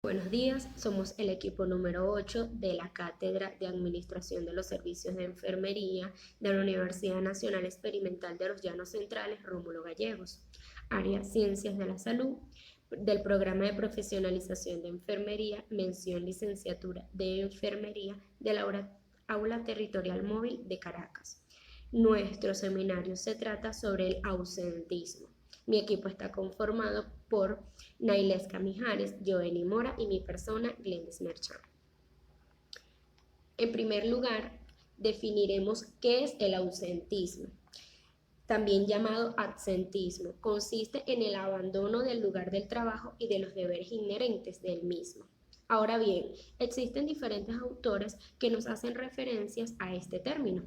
Buenos días, somos el equipo número 8 de la Cátedra de Administración de los Servicios de Enfermería de la Universidad Nacional Experimental de los Llanos Centrales, Rómulo Gallegos, área Ciencias de la Salud, del Programa de Profesionalización de Enfermería, mención Licenciatura de Enfermería de la Aula Territorial Móvil de Caracas. Nuestro seminario se trata sobre el ausentismo. Mi equipo está conformado por Naileska Mijares, Joely Mora y mi persona, Glendis Merchant. En primer lugar, definiremos qué es el ausentismo, también llamado absentismo. Consiste en el abandono del lugar del trabajo y de los deberes inherentes del mismo. Ahora bien, existen diferentes autores que nos hacen referencias a este término,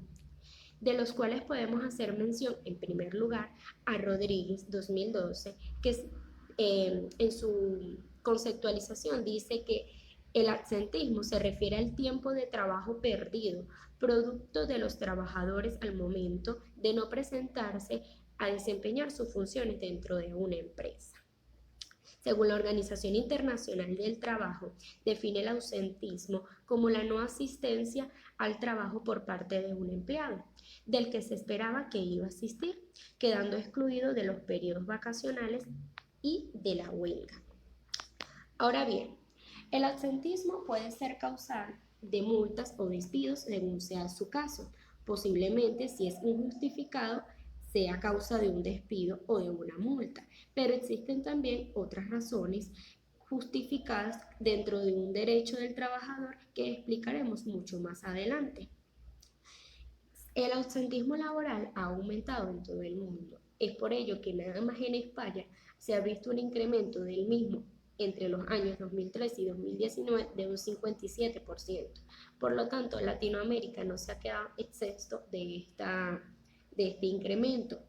de los cuales podemos hacer mención en primer lugar a Rodríguez 2012, que en su conceptualización dice que el absentismo se refiere al tiempo de trabajo perdido, producto de los trabajadores al momento de no presentarse a desempeñar sus funciones dentro de una empresa. Según la Organización Internacional del Trabajo, define el ausentismo como la no asistencia al trabajo por parte de un empleado, del que se esperaba que iba a asistir, quedando excluido de los periodos vacacionales y de la huelga. Ahora bien, el absentismo puede ser causal de multas o despidos según sea su caso. Posiblemente, si es injustificado, sea causa de un despido o de una multa, pero existen también otras razones justificadas dentro de un derecho del trabajador que explicaremos mucho más adelante. El ausentismo laboral ha aumentado en todo el mundo. Es por ello que nada más en España se ha visto un incremento del mismo entre los años 2013 y 2019 de un 57%. Por lo tanto, Latinoamérica no se ha quedado exento de este incremento,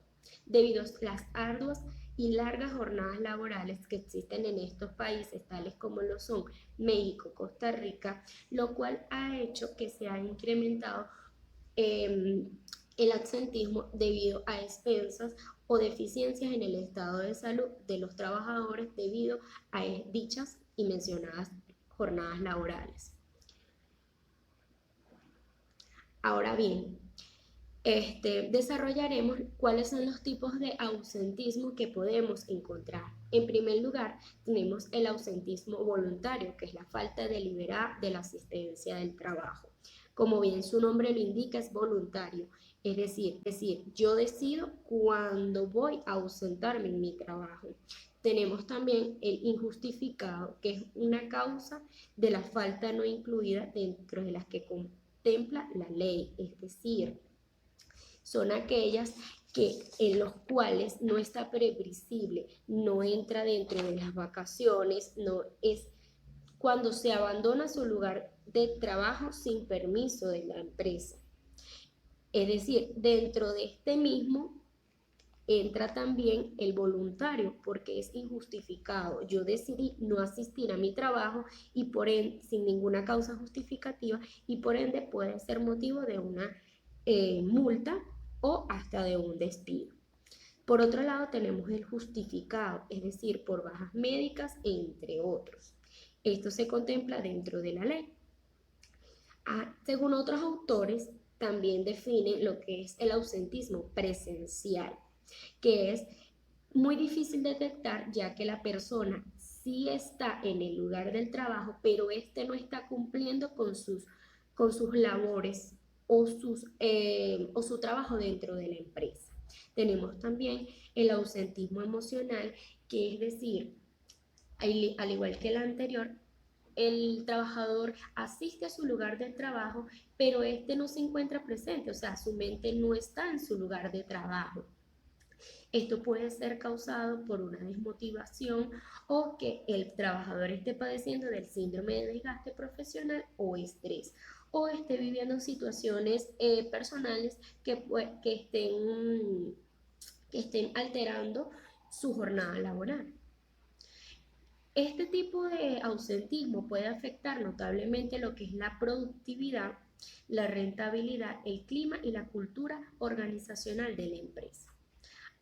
debido a las arduas y largas jornadas laborales que existen en estos países, tales como lo son México, Costa Rica, lo cual ha hecho que se haya incrementado el absentismo debido a expensas o deficiencias en el estado de salud de los trabajadores debido a dichas y mencionadas jornadas laborales. Ahora bien, desarrollaremos cuáles son los tipos de ausentismo que podemos encontrar. En primer lugar, tenemos el ausentismo voluntario, que es la falta deliberada de la asistencia del trabajo. Como bien su nombre lo indica, es voluntario, es decir, yo decido cuándo voy a ausentarme en mi trabajo. Tenemos también el injustificado, que es una causa de la falta no incluida dentro de las que contempla la ley, es decir, son aquellas en los cuales no está previsible, no entra dentro de las vacaciones, no es cuando se abandona su lugar de trabajo sin permiso de la empresa. Es decir, dentro de este mismo entra también el voluntario, porque es injustificado. Yo decidí no asistir a mi trabajo y por ende, sin ninguna causa justificativa, y por ende puede ser motivo de una multa o hasta de un despido. Por otro lado, tenemos el justificado, es decir, por bajas médicas, entre otros. Esto se contempla dentro de la ley. Según otros autores, también definen lo que es el ausentismo presencial, que es muy difícil detectar ya que la persona sí está en el lugar del trabajo, pero no está cumpliendo con sus labores o su trabajo dentro de la empresa. Tenemos también el ausentismo emocional, que es decir, al igual que el anterior, el trabajador asiste a su lugar de trabajo, pero no se encuentra presente, o sea, su mente no está en su lugar de trabajo. Esto puede ser causado por una desmotivación o que el trabajador esté padeciendo del síndrome de desgaste profesional o estrés, o esté viviendo situaciones personales que estén alterando su jornada laboral. Este tipo de ausentismo puede afectar notablemente lo que es la productividad, la rentabilidad, el clima y la cultura organizacional de la empresa.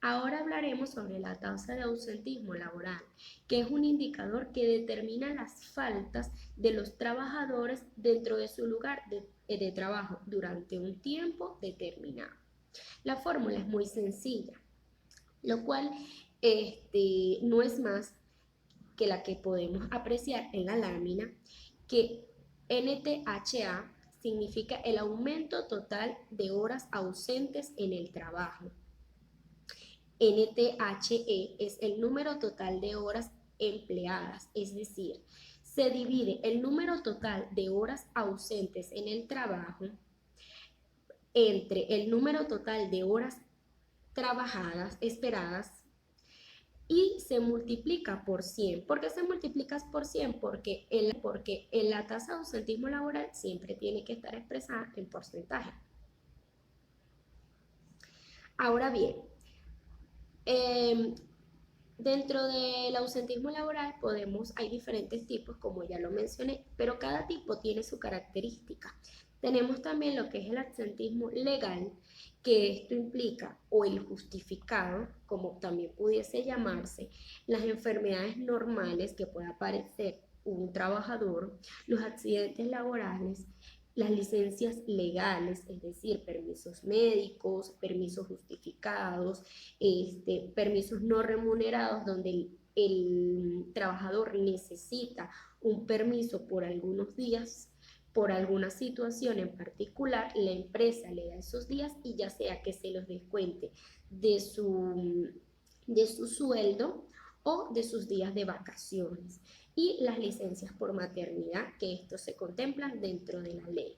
Ahora hablaremos sobre la tasa de ausentismo laboral, que es un indicador que determina las faltas de los trabajadores dentro de su lugar de trabajo durante un tiempo determinado. La fórmula es muy sencilla, lo cual no es más que la que podemos apreciar en la lámina, que NTHA significa el aumento total de horas ausentes en el trabajo. NTHE es el número total de horas empleadas, es decir, se divide el número total de horas ausentes en el trabajo entre el número total de horas trabajadas esperadas y se multiplica por 100. ¿Por qué se multiplica por 100? Porque en la tasa de ausentismo laboral siempre tiene que estar expresada en porcentaje. Ahora bien, dentro del ausentismo laboral hay diferentes tipos, como ya lo mencioné, pero cada tipo tiene su característica. Tenemos también lo que es el absentismo legal, que esto implica, o el justificado, como también pudiese llamarse, las enfermedades normales que pueda padecer un trabajador, los accidentes laborales, las licencias legales, es decir, permisos médicos, permisos justificados, permisos no remunerados, donde el trabajador necesita un permiso por algunos días, por alguna situación en particular, la empresa le da esos días y ya sea que se los descuente de su sueldo o de sus días de vacaciones, y las licencias por maternidad, que estos se contemplan dentro de la ley.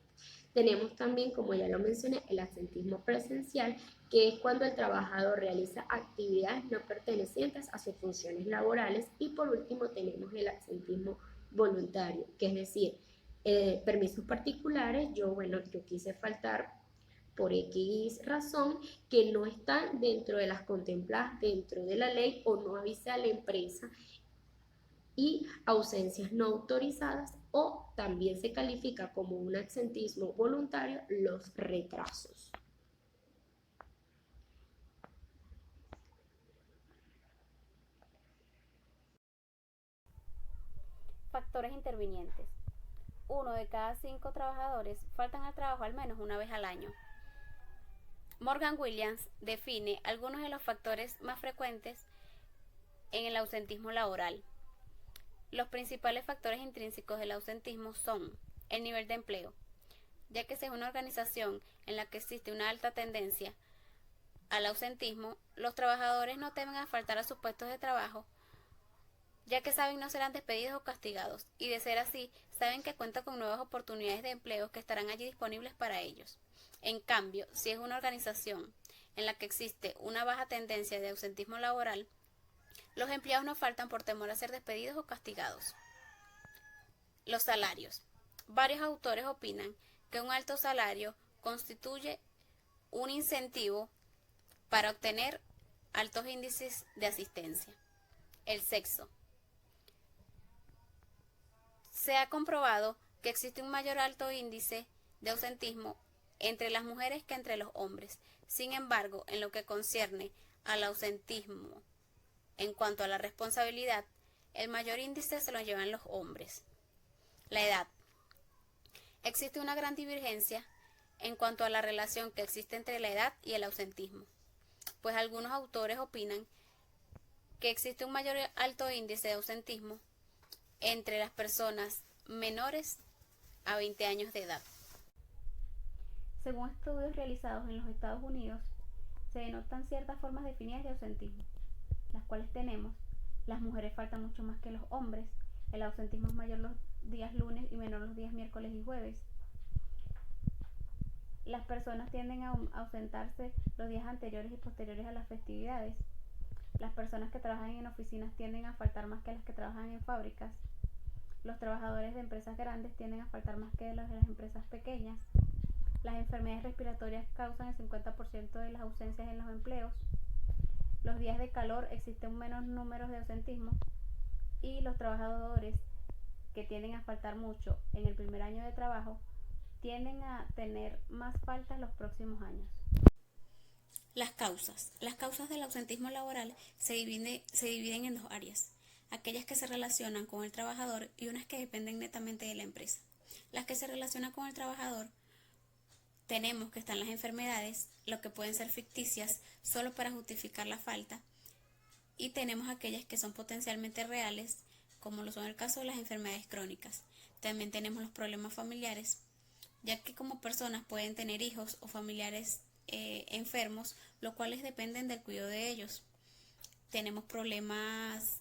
Tenemos también, como ya lo mencioné, el absentismo presencial, que es cuando el trabajador realiza actividades no pertenecientes a sus funciones laborales. Y por último tenemos el absentismo voluntario, que es decir, permisos particulares. Yo quise faltar por X razón que no están dentro de las contempladas dentro de la ley, o no avise a la empresa, y ausencias no autorizadas, o también se califica como un absentismo voluntario los retrasos. Factores intervinientes. 1 de cada 5 trabajadores faltan al trabajo al menos una vez al año. Morgan Williams define algunos de los factores más frecuentes en el ausentismo laboral. Los principales factores intrínsecos del ausentismo son el nivel de empleo, ya que si es una organización en la que existe una alta tendencia al ausentismo, los trabajadores no temen a faltar a sus puestos de trabajo, ya que saben no serán despedidos o castigados, y de ser así, saben que cuenta con nuevas oportunidades de empleo que estarán allí disponibles para ellos. En cambio, si es una organización en la que existe una baja tendencia de ausentismo laboral, los empleados no faltan por temor a ser despedidos o castigados. Los salarios. Varios autores opinan que un alto salario constituye un incentivo para obtener altos índices de asistencia. El sexo. Se ha comprobado que existe un mayor alto índice de ausentismo entre las mujeres que entre los hombres. Sin embargo, en lo que concierne al ausentismo en cuanto a la responsabilidad, el mayor índice se lo llevan los hombres. La edad. Existe una gran divergencia en cuanto a la relación que existe entre la edad y el ausentismo, pues algunos autores opinan que existe un mayor alto índice de ausentismo entre las personas menores a 20 años de edad. Según estudios realizados en los Estados Unidos, se denotan ciertas formas definidas de ausentismo, las cuales tenemos: las mujeres faltan mucho más que los hombres, el ausentismo es mayor los días lunes y menor los días miércoles y jueves. Las personas tienden a ausentarse los días anteriores y posteriores a las festividades. Las personas que trabajan en oficinas tienden a faltar más que las que trabajan en fábricas. Los trabajadores de empresas grandes tienden a faltar más que los de las empresas pequeñas. Las enfermedades respiratorias causan el 50% de las ausencias en los empleos. Los días de calor existen menos números de ausentismo, y los trabajadores que tienden a faltar mucho en el primer año de trabajo tienden a tener más faltas los próximos años. Las causas. Las causas del ausentismo laboral se dividen en dos áreas: aquellas que se relacionan con el trabajador y unas que dependen netamente de la empresa. Las que se relacionan con el trabajador, tenemos que están las enfermedades, lo que pueden ser ficticias solo para justificar la falta, y tenemos aquellas que son potencialmente reales, como lo son el caso de las enfermedades crónicas. También tenemos los problemas familiares, ya que como personas pueden tener hijos o familiares enfermos, los cuales dependen del cuidado de ellos. Tenemos problemas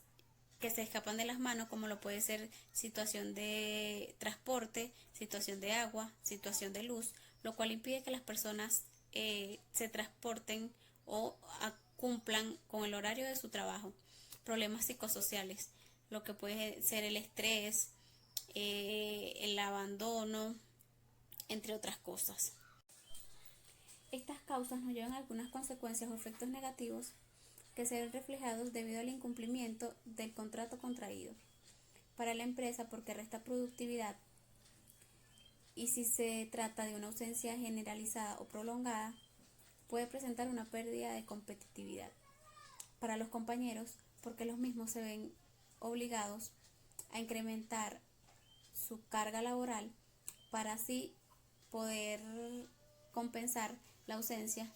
que se escapan de las manos, como lo puede ser situación de transporte, situación de agua, situación de luz, lo cual impide que las personas se transporten o cumplan con el horario de su trabajo. Problemas psicosociales, lo que puede ser el estrés, el abandono, entre otras cosas. Estas causas nos llevan a algunas consecuencias o efectos negativos que se ven reflejados debido al incumplimiento del contrato contraído. Para la empresa, porque resta productividad, y si se trata de una ausencia generalizada o prolongada, puede presentar una pérdida de competitividad. Para los compañeros, porque los mismos se ven obligados a incrementar su carga laboral para así poder compensar la ausencia,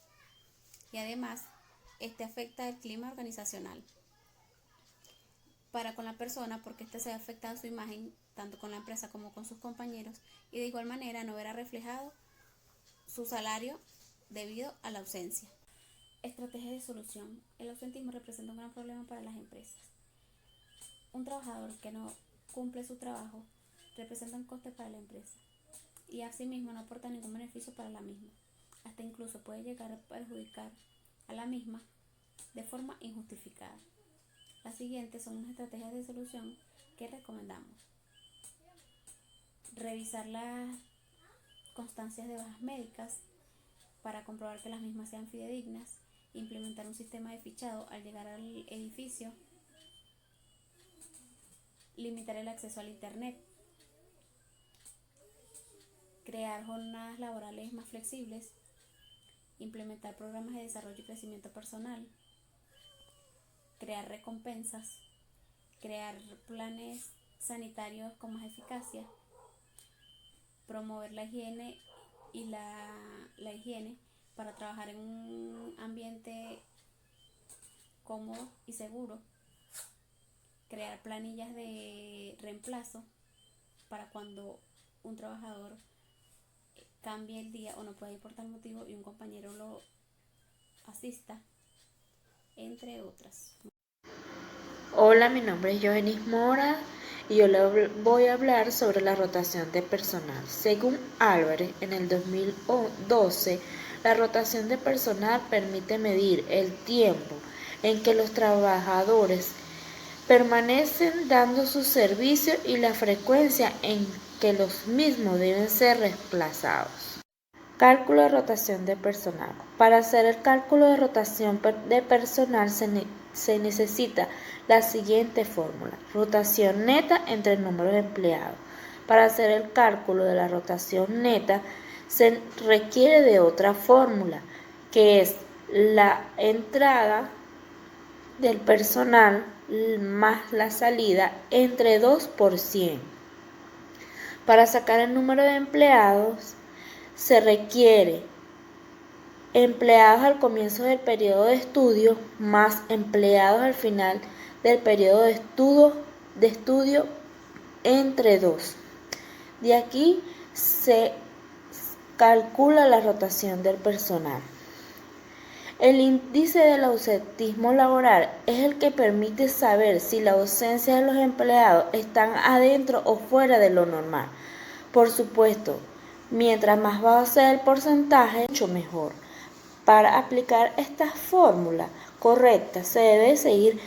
y además este afecta el clima organizacional. Para con la persona, porque este se ve afectada su imagen tanto con la empresa como con sus compañeros, y de igual manera no verá reflejado su salario debido a la ausencia. Estrategia de solución. El ausentismo representa un gran problema para las empresas. Un trabajador que no cumple su trabajo representa un coste para la empresa y asimismo no aporta ningún beneficio para la misma. Hasta incluso puede llegar a perjudicar a la misma de forma injustificada. Las siguientes son unas estrategias de solución que recomendamos. Revisar las constancias de bajas médicas para comprobar que las mismas sean fidedignas. Implementar un sistema de fichado al llegar al edificio. Limitar el acceso al internet. Crear jornadas laborales más flexibles. Implementar programas de desarrollo y crecimiento personal. Crear recompensas. Crear planes sanitarios con más eficacia. Promover la higiene y la higiene para trabajar en un ambiente cómodo y seguro. Crear planillas de reemplazo para cuando un trabajador cambie el día o no pueda ir por tal motivo y un compañero lo asista, entre otras. Hola, mi nombre es Jovenis Mora y yo le voy a hablar sobre la rotación de personal. Según Álvarez, en el 2012, la rotación de personal permite medir el tiempo en que los trabajadores permanecen dando su servicio y la frecuencia en que los mismos deben ser reemplazados. Cálculo de rotación de personal. Para hacer el cálculo de rotación de personal se necesita la siguiente fórmula: rotación neta entre el número de empleados. Para hacer el cálculo de la rotación neta se requiere de otra fórmula, que es la entrada del personal más la salida entre 2 por 100. Para sacar el número de empleados se requiere empleados al comienzo del periodo de estudio más empleados al final del periodo de estudio entre 2. De aquí se calcula la rotación del personal. El índice del ausentismo laboral es el que permite saber si la ausencia de los empleados están adentro o fuera de lo normal. Por supuesto, mientras más bajo sea el porcentaje, mucho mejor. Para aplicar esta fórmula correcta se debe seguir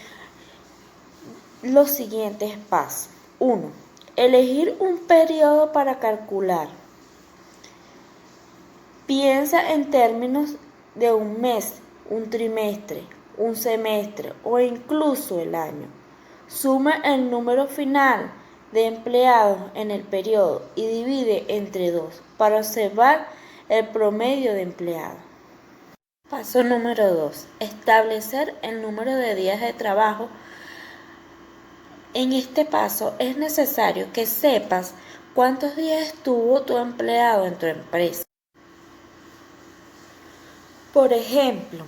los siguientes pasos. 1. Elegir un periodo para calcular. Piensa en términos de un mes, un trimestre, un semestre o incluso el año. Suma el número final de empleados en el periodo y divide entre 2 para observar el promedio de empleados. Paso número 2. Establecer el número de días de trabajo. En este paso es necesario que sepas cuántos días estuvo tu empleado en tu empresa. Por ejemplo,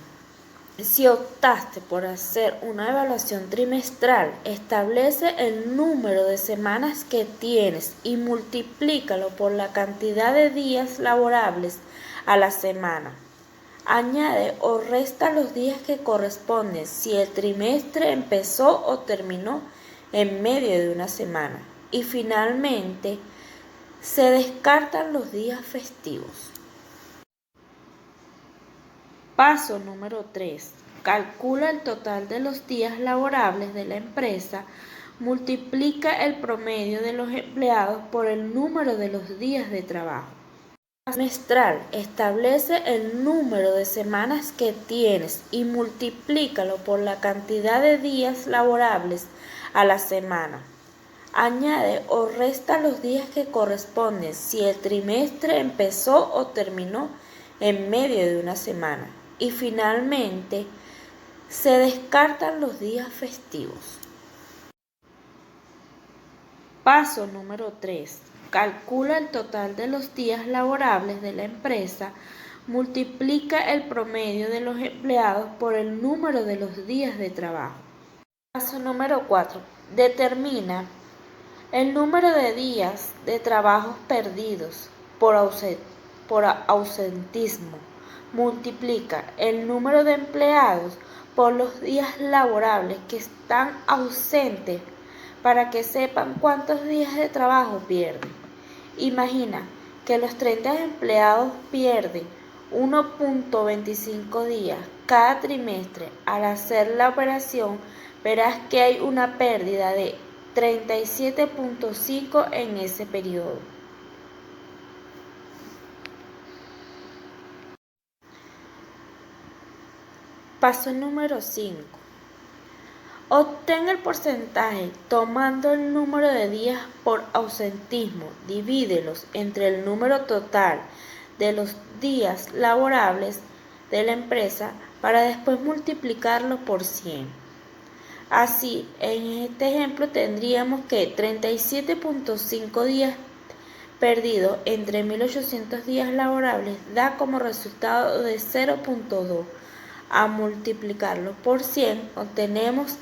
si optaste por hacer una evaluación trimestral, establece el número de semanas que tienes y multiplícalo por la cantidad de días laborables a la semana. Añade o resta los días que corresponden si el trimestre empezó o terminó en medio de una semana. Y finalmente, se descartan los días festivos. Paso número 3. Calcula el total de los días laborables de la empresa, multiplica el promedio de los empleados por el número de los días de trabajo. Trimestral. Establece el número de semanas que tienes y multiplícalo por la cantidad de días laborables a la semana. Añade o resta los días que corresponden si el trimestre empezó o terminó en medio de una semana. Y finalmente, se descartan los días festivos. Paso número 3. Calcula el total de los días laborables de la empresa, multiplica el promedio de los empleados por el número de los días de trabajo. Paso número 4. Determina el número de días de trabajo perdidos por ausentismo. Multiplica el número de empleados por los días laborables que están ausentes para que sepan cuántos días de trabajo pierden. Imagina que los 30 empleados pierden 1.25 días cada trimestre. Al hacer la operación, verás que hay una pérdida de 37.5 en ese periodo. Paso número 5. Obtén el porcentaje tomando el número de días por ausentismo, divídelos entre el número total de los días laborables de la empresa para después multiplicarlo por 100. Así, en este ejemplo tendríamos que 37.5 días perdidos entre 1800 días laborables da como resultado de 0.2. A multiplicarlo por 100 obtenemos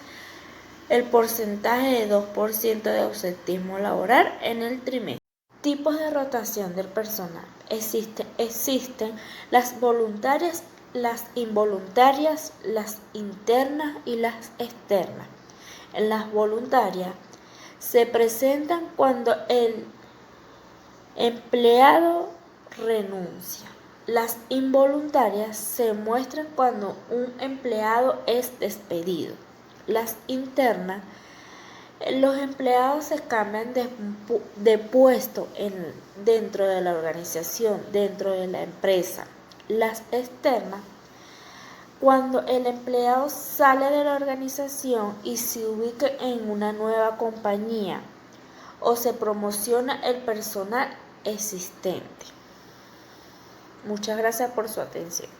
el porcentaje de 2% de ausentismo laboral en el trimestre. Tipos de rotación del personal. Existen las voluntarias, las involuntarias, las internas y las externas. En las voluntarias se presentan cuando el empleado renuncia. Las involuntarias se muestran cuando un empleado es despedido. Las internas, los empleados se cambian de puesto dentro de la organización, dentro de la empresa. Las externas, cuando el empleado sale de la organización y se ubica en una nueva compañía o se promociona el personal existente. Muchas gracias por su atención.